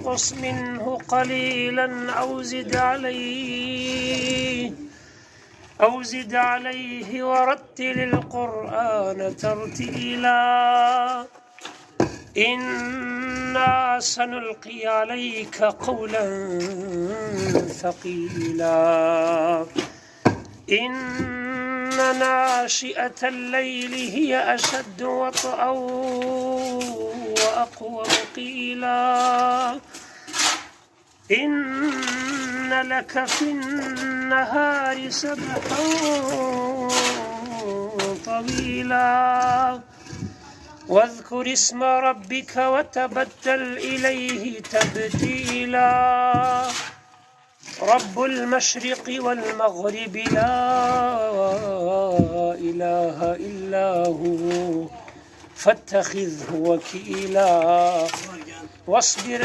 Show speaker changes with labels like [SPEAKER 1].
[SPEAKER 1] فانقص منه قليلا أو زد عليه ورتل القرآن ترتيلا إنا سنلقي عليك قولا ثقيلا إن ناشئة الليل هي أشد وطئا وأقوم قيلا إن لك في النهار سبحا طويلا واذكر اسم ربك وتبتل إليه تبتيلا رب المشرق والمغرب لا إله إلا هو فاتخذه وكيلا واصبر